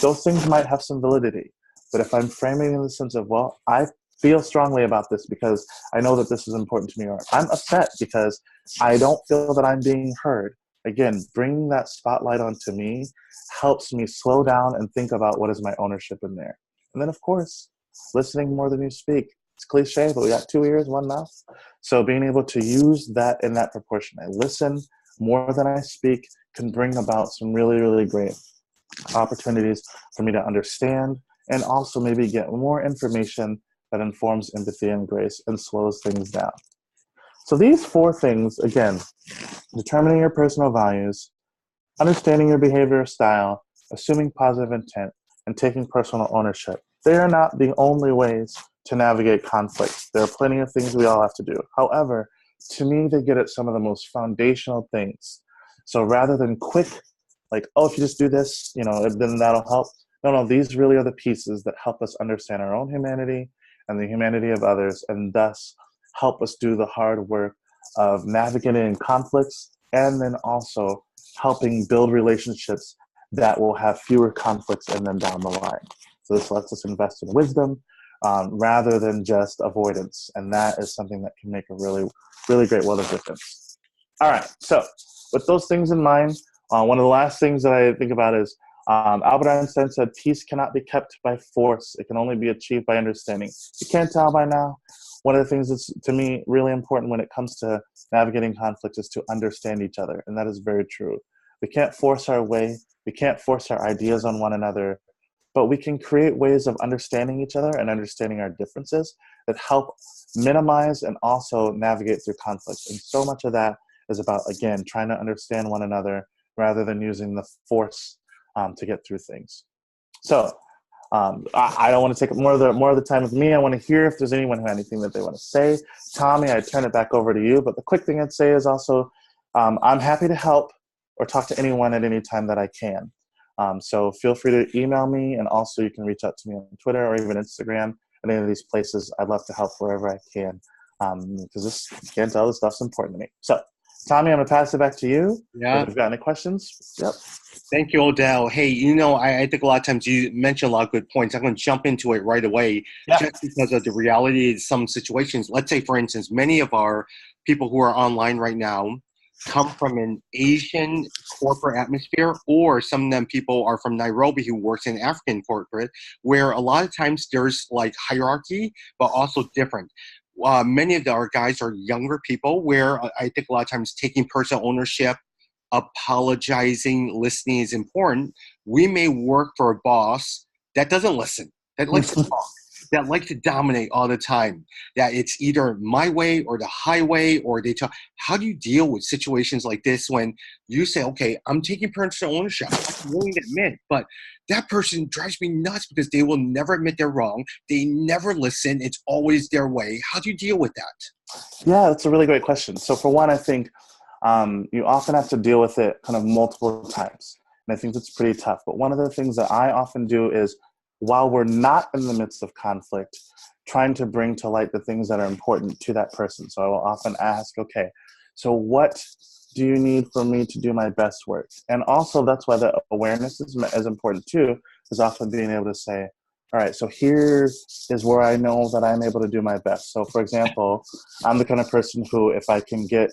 those things might have some validity. But if I'm framing in the sense of, well, I feel strongly about this because I know that this is important to me, or I'm upset because I don't feel that I'm being heard. Again, bringing that spotlight onto me helps me slow down and think about what is my ownership in there. And then, of course, listening more than you speak. It's cliche, but we got 2 ears, 1 mouth. So being able to use that in that proportion, I listen more than I speak, can bring about some really, really great opportunities for me to understand and also maybe get more information that informs empathy and grace and slows things down. So these 4 things, again, determining your personal values, understanding your behavior style, assuming positive intent, and taking personal ownership, they are not the only ways to navigate conflict. There are plenty of things we all have to do. However, to me, they get at some of the most foundational things. So rather than quick, like, oh, if you just do this, then that'll help. No, these really are the pieces that help us understand our own humanity and the humanity of others, and thus help us do the hard work of navigating conflicts and then also helping build relationships that will have fewer conflicts in them down the line. So this lets us invest in wisdom rather than just avoidance. And that is something that can make a really, really great world of difference. All right, so with those things in mind, one of the last things that I think about is Albert Einstein said, peace cannot be kept by force. It can only be achieved by understanding. You can't tell by now. One of the things that's, to me, really important when it comes to navigating conflict is to understand each other. And that is very true. We can't force our way. We can't force our ideas on one another. But we can create ways of understanding each other and understanding our differences that help minimize and also navigate through conflict. And so much of that is about, again, trying to understand one another rather than using the force to get through things. So I don't want to take more of the time with me. I want to hear if there's anyone who has anything that they want to say. Tommy, I turn it back over to you. But the quick thing I'd say is also I'm happy to help or talk to anyone at any time that I can. So feel free to email me, and also you can reach out to me on Twitter or even Instagram. Any of these places, I'd love to help wherever I can, because you can't tell, this stuff's important to me. So, Tommy, I'm going to pass it back to you. Yeah. If you've got any questions. Yep. Thank you, Odell. Hey, I think a lot of times you mention a lot of good points. I'm going to jump into it right away, just because of the reality of some situations. Let's say, for instance, many of our people who are online right now come from an Asian corporate atmosphere, or some of them people are from Nairobi who works in African corporate, where a lot of times there's like hierarchy, but also different. Many of our guys are younger people, where I think a lot of times taking personal ownership, apologizing, listening is important. We may work for a boss that doesn't listen, that likes to talk, that likes to dominate all the time, that it's either my way or the highway, or they talk. How do you deal with situations like this when you say, okay, I'm taking personal ownership, I'm willing to admit, but that person drives me nuts because they will never admit they're wrong. They never listen. It's always their way. How do you deal with that? Yeah, that's a really great question. So for one, I think you often have to deal with it kind of multiple times. And I think that's pretty tough. But one of the things that I often do is, while we're not in the midst of conflict, trying to bring to light the things that are important to that person. So I will often ask, okay, so what do you need from me to do my best work? And also that's why the awareness is important too, is often being able to say, all right, so here is where I know that I'm able to do my best. So for example, I'm the kind of person who, if I can get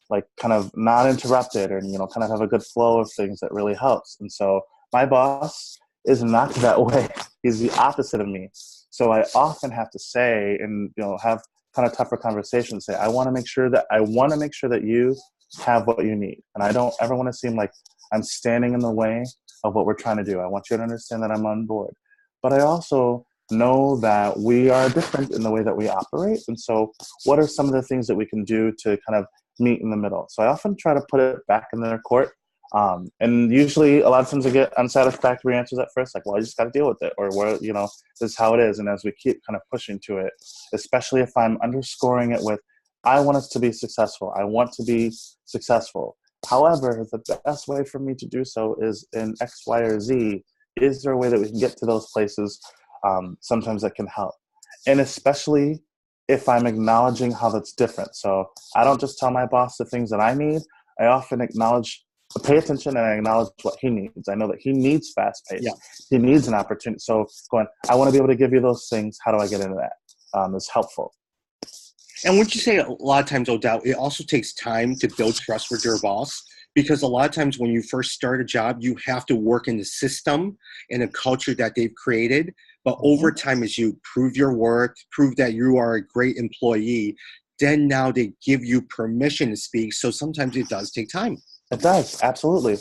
like kind of not interrupted and, kind of have a good flow of things, that really helps. And so my boss is not that way. He's the opposite of me. So I often have to say, and have kind of tougher conversations, say, I want to make sure that you have what you need. And I don't ever want to seem like I'm standing in the way of what we're trying to do. I want you to understand that I'm on board. But I also know that we are different in the way that we operate. And so what are some of the things that we can do to kind of meet in the middle? So I often try to put it back in their court. And usually a lot of times I get unsatisfactory answers at first, like, well, I just got to deal with it, or this is how it is. And as we keep kind of pushing to it, especially if I'm underscoring it with, I want us to be successful. I want to be successful. However, the best way for me to do so is in X, Y, or Z. Is there a way that we can get to those places? Sometimes that can help. And especially if I'm acknowledging how that's different. So I don't just tell my boss the things that I need. I often pay attention, and I acknowledge what he needs. I know that he needs fast pace. Yeah. He needs an opportunity. So I want to be able to give you those things. How do I get into that? Is helpful. And would you say a lot of times, Odell, it also takes time to build trust with your boss? Because a lot of times when you first start a job, you have to work in the system and a culture that they've created. But over Mhm. time, as you prove your worth, prove that you are a great employee, then now they give you permission to speak. So sometimes it does take time. It does, absolutely.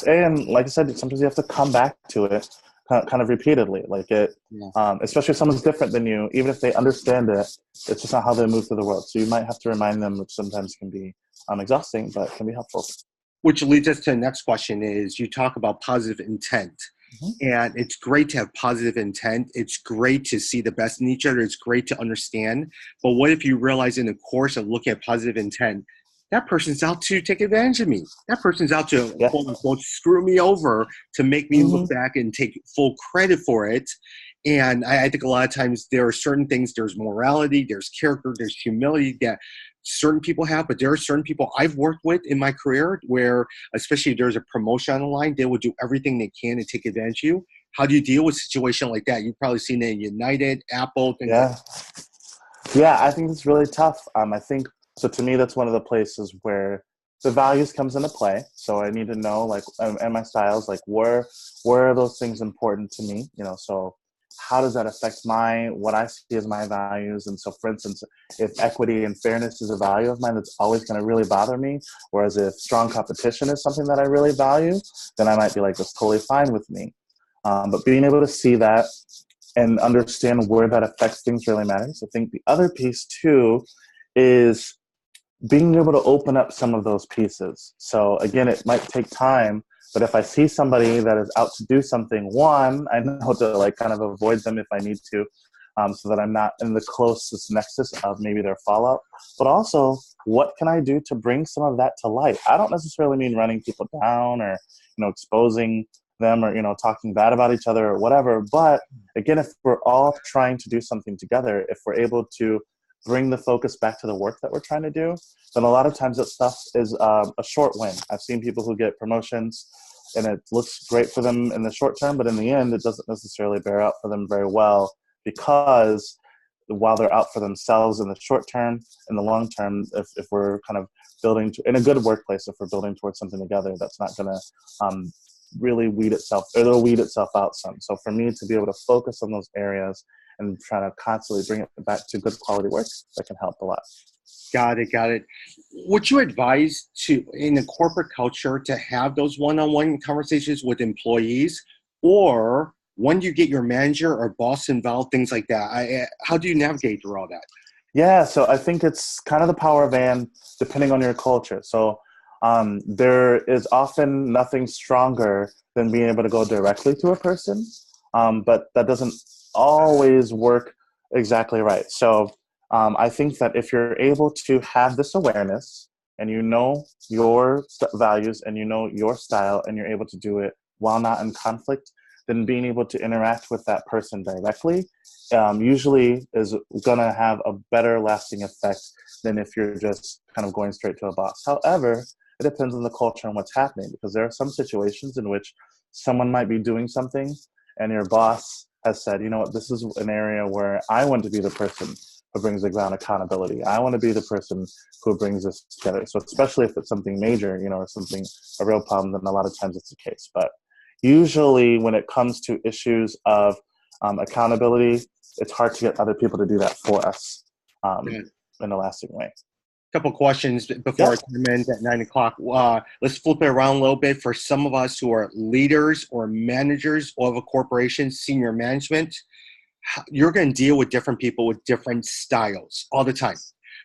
And like I said, sometimes you have to come back to it kind of repeatedly. Like it, Yeah. especially if someone's different than you, even if they understand it, it's just not how they move through the world. So you might have to remind them, which sometimes can be exhausting, but can be helpful. Which leads us to the next question is you talk about positive intent. Mhm. And it's great to have positive intent. It's great to see the best in each other. It's great to understand. But what if you realize in the course of looking at positive intent, that person's out to take advantage of me. That person's out to, Yeah. quote unquote, screw me over to make me look Hmm. back and take full credit for it. And I think a lot of times there are certain things, there's morality, there's character, there's humility that certain people have, but there are certain people I've worked with in my career where, especially if there's a promotion on the line, they will do everything they can to take advantage of you. How do you deal with a situation like that? You've probably seen it in United, Apple, things like Yeah. Yeah, I think it's really tough. I think so. To me, that's one of the places where the values comes into play. So I need to know, like, and my styles, like, where are those things important to me? You know, so how does that affect my what I see as my values? And so, for instance, if equity and fairness is a value of mine, that's always going to really bother me. Whereas if strong competition is something that I really value, then I might be like, that's totally fine with me. But being able to see that and understand where that affects things really matters. I think the other piece too is being able to open up some of those pieces. So again, it might take time, but if I see somebody that is out to do something, one, I know to like kind of avoid them if I need to, so that I'm not in the closest nexus of maybe their fallout. But also, what can I do to bring some of that to light? I don't necessarily mean running people down or exposing them or talking bad about each other or whatever. But again, if we're all trying to do something together, if we're able to bring the focus back to the work that we're trying to do, then a lot of times that stuff is a short win. I've seen people who get promotions and it looks great for them in the short term, but in the end, it doesn't necessarily bear out for them very well because while they're out for themselves in the short term, in the long term, if we're kind of building in a good workplace, if we're building towards something together, that's not going to really it'll weed itself out some. So for me to be able to focus on those areas and try to constantly bring it back to good quality work, that can help a lot. Got it, got it. Would you advise to in a corporate culture to have those one-on-one conversations with employees, or when you get your manager or boss involved, things like that? How do you navigate through all that? Yeah, so I think it's kind of the power of and depending on your culture. So there is often nothing stronger than being able to go directly to a person, but that doesn't always work exactly right. So I think that if you're able to have this awareness and you know your values and you know your style and you're able to do it while not in conflict, then being able to interact with that person directly usually is going to have a better lasting effect than if you're just kind of going straight to a boss. However, it depends on the culture and what's happening because there are some situations in which someone might be doing something and your boss has said, you know what, this is an area where I want to be the person who brings the ground accountability. I want to be the person who brings this together. So especially if it's something major, or something, a real problem, then a lot of times it's the case. But usually when it comes to issues of accountability, it's hard to get other people to do that for us um, in a lasting way. Couple questions before Yep. our time ends at 9 o'clock. Let's flip it around a little bit for some of us who are leaders or managers of a corporation, senior management. You're going to deal with different people with different styles all the time.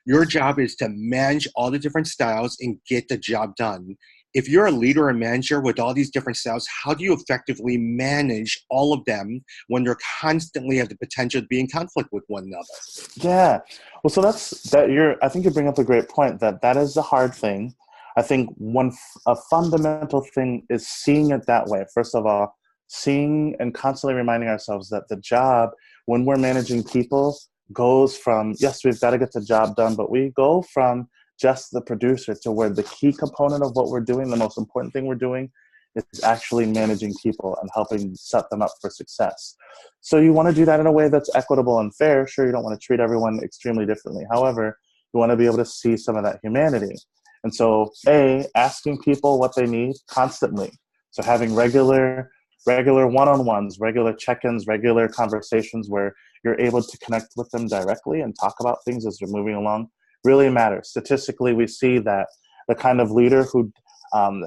Your job is to manage all the different styles and get the job done. If you're a leader or manager with all these different styles, how do you effectively manage all of them when they're constantly have the potential to be in conflict with one another? Yeah. Well, so I think you bring up a great point that is the hard thing. I think a fundamental thing is seeing it that way. First of all, seeing and constantly reminding ourselves that the job, when we're managing people, goes from, yes, we've got to get the job done, but we go from just the producer to where the key component of what we're doing, the most important thing we're doing, is actually managing people and helping set them up for success. So you want to do that in a way that's equitable and fair. Sure, you don't want to treat everyone extremely differently. However, you want to be able to see some of that humanity. And so, asking people what they need constantly. So having regular one-on-ones, regular check-ins, regular conversations where you're able to connect with them directly and talk about things as they're moving along really matters. Statistically, we see that the kind of leader who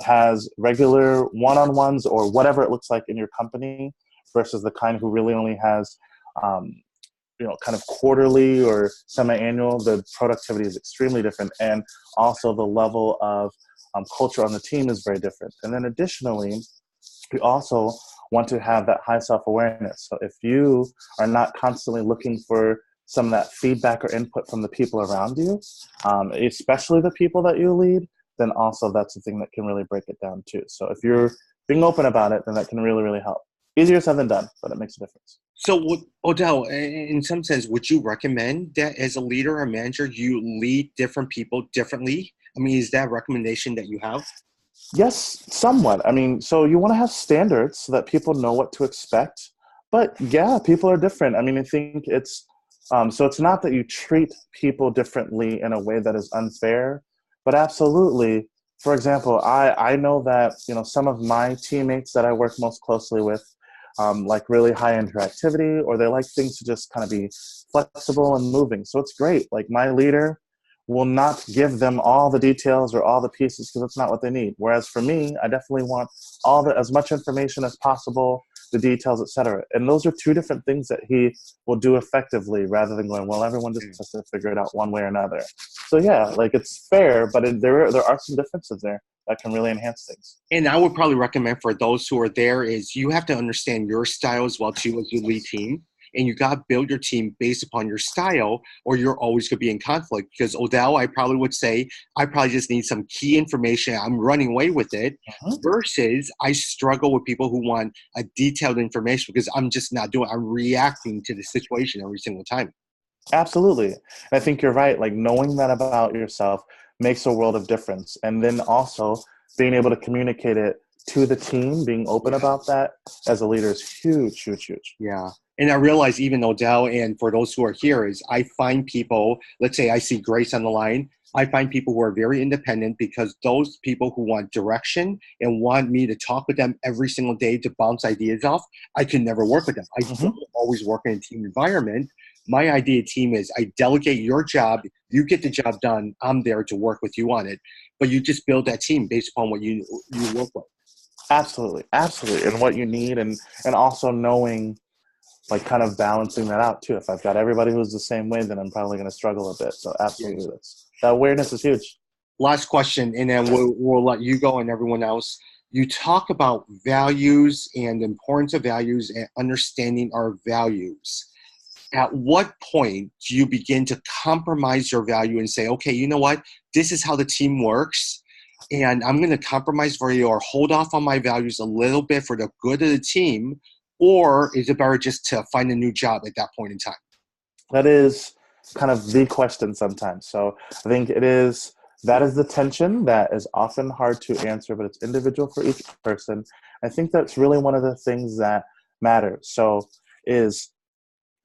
has regular one-on-ones or whatever it looks like in your company versus the kind who really only has kind of quarterly or semi-annual, the productivity is extremely different, and also the level of culture on the team is very different. And then additionally, we also want to have that high self-awareness. So if you are not constantly looking for some of that feedback or input from the people around you, especially the people that you lead, then also that's the thing that can really break it down too. So if you're being open about it, then that can really, really help. Easier said than done, but it makes a difference. So, Odell, in some sense, would you recommend that as a leader or manager, you lead different people differently? I mean, is that a recommendation that you have? Yes, somewhat. I mean, so you want to have standards so that people know what to expect. But yeah, people are different. I mean, I think it's so it's not that you treat people differently in a way that is unfair, but absolutely. For example, I know that some of my teammates that I work most closely with like really high interactivity, or they like things to just kind of be flexible and moving. So it's great. Like my leader will not give them all the details or all the pieces because that's not what they need. Whereas for me, I definitely want as much information as possible, the details, etc. And those are two different things that he will do effectively rather than going, well, everyone just has to figure it out one way or another. So yeah, like it's fair, but there are some differences there that can really enhance things. And I would probably recommend for those who are there is you have to understand your style as well too as you lead team. And you got to build your team based upon your style, or you're always going to be in conflict. Because Odell, I probably would say, I probably just need some key information. I'm running away with it. Versus, I struggle with people who want a detailed information because I'm just not doing. I'm reacting to the situation every single time. Absolutely. I think you're right. Like knowing that about yourself makes a world of difference. And then also being able to communicate it to the team, being open about that as a leader is huge, huge, huge. Yeah. And I realize even Odell, and for those who are here, is I find people, let's say I see Grace on the line, I find people who are very independent because those people who want direction and want me to talk with them every single day to bounce ideas off, I can never work with them. I always work in a team environment. My idea team is I delegate your job, you get the job done, I'm there to work with you on it. But you just build that team based upon what you work with. Absolutely. Absolutely. And what you need and also knowing, like kind of balancing that out too. If I've got everybody who's the same way, then I'm probably going to struggle a bit. So absolutely, that awareness is huge. Last question, and then we'll let you go and everyone else. You talk about values and the importance of values and understanding our values. At what point do you begin to compromise your value and say, okay, you know what? This is how the team works, and I'm going to compromise for you or hold off on my values a little bit for the good of the team? Or is it better just to find a new job at that point in time? That is kind of the question sometimes. So I think that is the tension that is often hard to answer, but it's individual for each person. I think that's really one of the things that matters. So is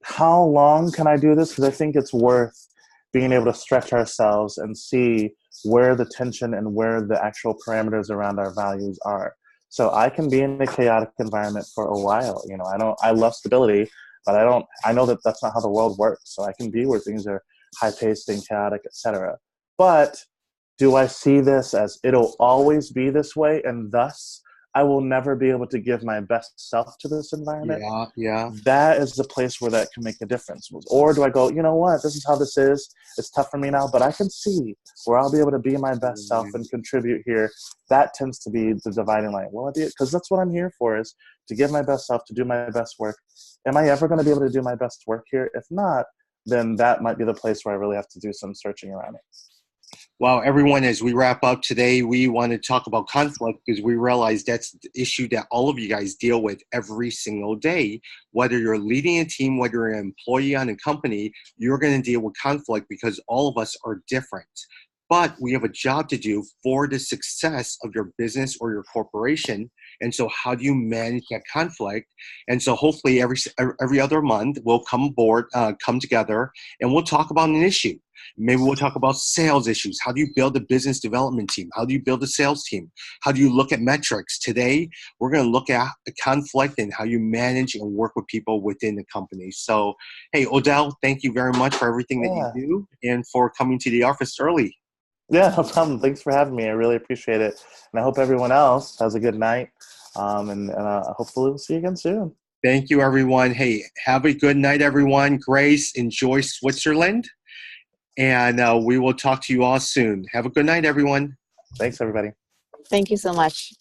how long can I do this? Because I think it's worth being able to stretch ourselves and see where the tension and where the actual parameters around our values are. So I can be in a chaotic environment for a while. I love stability, but I know that that's not how the world works. So I can be where things are high paced and chaotic, etc. But do I see this as it'll always be this way and thus I will never be able to give my best self to this environment? Yeah. That is the place where that can make a difference. Or do I go, you know what, this is how this is. It's tough for me now, but I can see where I'll be able to be my best self and contribute here. That tends to be the dividing line. Well, because that's what I'm here for, is to give my best self, to do my best work. Am I ever going to be able to do my best work here? If not, then that might be the place where I really have to do some searching around it. Well, everyone, as we wrap up today, we want to talk about conflict because we realize that's the issue that all of you guys deal with every single day. Whether you're leading a team, whether you're an employee on a company, you're going to deal with conflict because all of us are different. but we have a job to do for the success of your business or your corporation. And so how do you manage that conflict? And so hopefully every other month we'll come together, and we'll talk about an issue. Maybe we'll talk about sales issues. How do you build a business development team? How do you build a sales team? How do you look at metrics? Today, we're going to look at the conflict and how you manage and work with people within the company. So, hey, Odell, thank you very much for everything that you Yeah. do and for coming to the office early. Yeah, no problem. Thanks for having me. I really appreciate it. And I hope everyone else has a good night. And hopefully we'll see you again soon. Thank you, everyone. Hey, have a good night, everyone. Grace, enjoy Switzerland. And we will talk to you all soon. Have a good night, everyone. Thanks, everybody. Thank you so much.